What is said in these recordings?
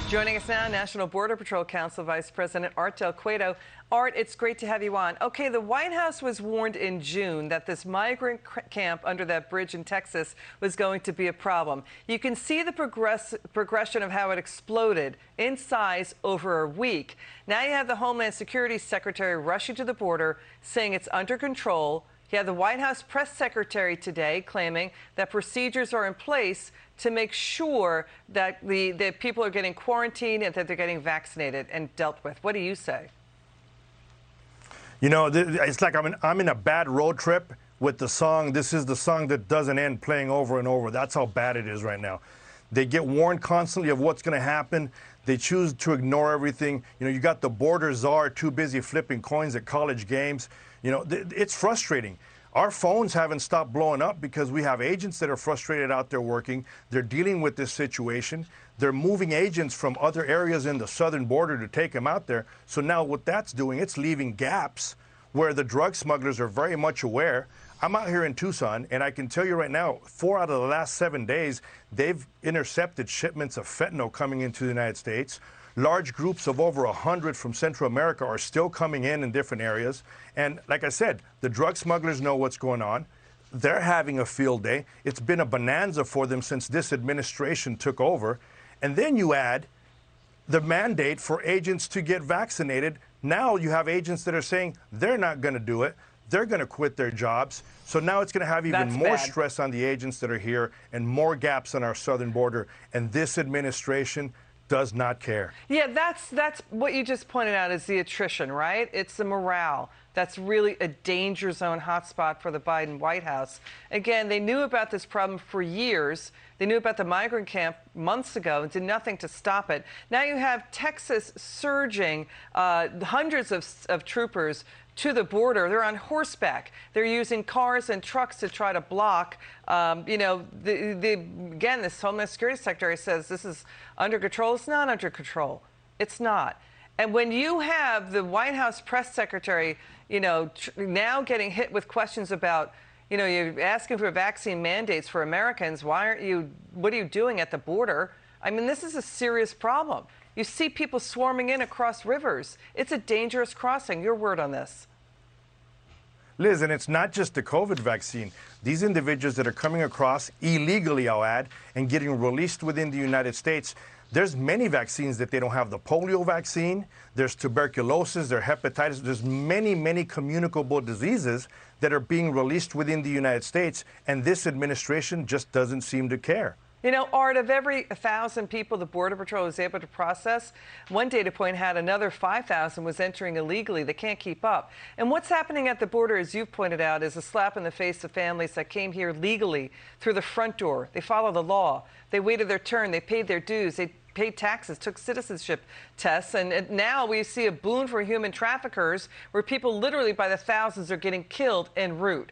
Joining us now, National Border Patrol Council Vice President Art Del Cueto. Art, it's great to have you on. Okay, the White House was warned in June that this migrant camp under that bridge in Texas was going to be a problem. You can see the progression of how it exploded in size over a week. Now you have the Homeland Security Secretary rushing to the border, saying it's under control. You have the White House press secretary today claiming that procedures are in place to make sure that the people are getting quarantined and that they're getting vaccinated and dealt with. What do you say? You know, it's like I'm in a bad road trip with the song. This is the song that doesn't end, playing over and over. That's how bad it is right now. They get warned constantly of what's going to happen. They choose to ignore everything. You know, you got the border czar too busy flipping coins at college games. You know, it's frustrating. Our phones haven't stopped blowing up because we have agents that are frustrated out there working. They're dealing with this situation. They're moving agents from other areas in the southern border to take them out there. So now what that's doing, it's leaving gaps where the drug smugglers are very much aware. I'm out here in Tucson, and I can tell you right now, 4 out of the last 7 days, they've intercepted shipments of fentanyl coming into the United States. Large groups of over 100 from Central America are still coming in different areas. And like I said, the drug smugglers know what's going on. They're having a field day. It's been a bonanza for them since this administration took over. And then you add the mandate for agents to get vaccinated. Now you have agents that are saying they're not going to do it. They're going to quit their jobs. So now it's going to have even more stress on the agents that are here and more gaps on our southern border. And this administration does not care. Yeah, that's what you just pointed out is the attrition, right? It's the morale. That's really a danger zone hotspot for the Biden White House. Again, they knew about this problem for years. They knew about the migrant camp months ago and did nothing to stop it. Now you have Texas surging, hundreds of troopers to the border. They're on horseback. They're using cars and trucks to try to block. You know, again, this Homeland Security Secretary says this is under control. It's not under control. It's not. And when you have the White House press secretary, you know, now getting hit with questions about, you know, you're asking for vaccine mandates for Americans. Why aren't you, what are you doing at the border? I mean, this is a serious problem. You see people swarming in across rivers. It's a dangerous crossing. Your word on this. Liz, and it's not just the COVID vaccine. These individuals that are coming across illegally, I'll add, and getting released within the United States, there's many vaccines that they don't have. The polio vaccine, there's tuberculosis, there's hepatitis, there's many communicable diseases that are being released within the United States, and this administration just doesn't seem to care. You know, Art, of every 1,000 people the Border Patrol was able to process, one data point had another 5,000 was entering illegally. They can't keep up. And what's happening at the border, as you've pointed out, is a slap in the face of families that came here legally through the front door. They follow the law. They waited their turn. They paid their dues. They paid taxes, took citizenship tests, and now we see a boon for human traffickers where people literally by the thousands are getting killed en route.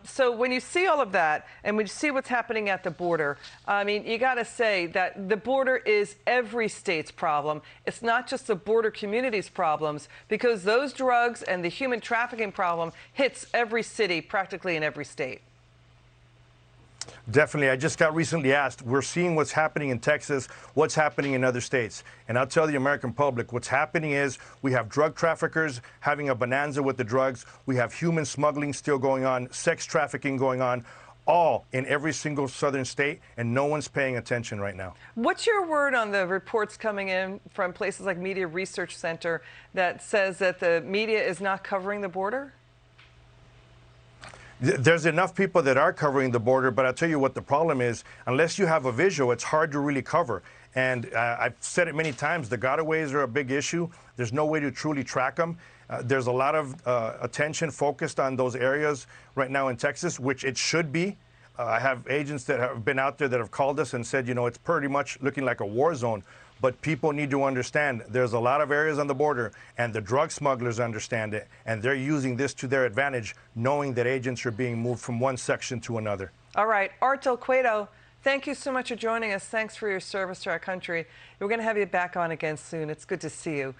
So when you see all of that and when you see what's happening at the border, I mean, you got to say that the border is every state's problem. It's not just the border community's problems, because those drugs and the human trafficking problem hits every city practically in every state. Definitely. I just got recently asked, we're seeing what's happening in Texas, what's happening in other states. And I'll tell the American public, what's happening is we have drug traffickers having a bonanza with the drugs. We have human smuggling still going on, sex trafficking going on, all in every single southern state, and no one's paying attention right now. What's your word on the reports coming in from places like Media Research Center that says that the media is not covering the border? There's enough people that are covering the border, but I'll tell you what the problem is. Unless you have a visual, it's hard to really cover. And I've said it many times, the gotaways are a big issue. There's no way to truly track them. There's a lot of attention focused on those areas right now in Texas, which it should be. I have agents that have been out there that have called us and said, you know, it's pretty much looking like a war zone. But people need to understand there's a lot of areas on the border, and the drug smugglers understand it, and they're using this to their advantage, knowing that agents are being moved from one section to another. All right. Art Del Cueto, thank you so much for joining us. Thanks for your service to our country. We're going to have you back on again soon. It's good to see you.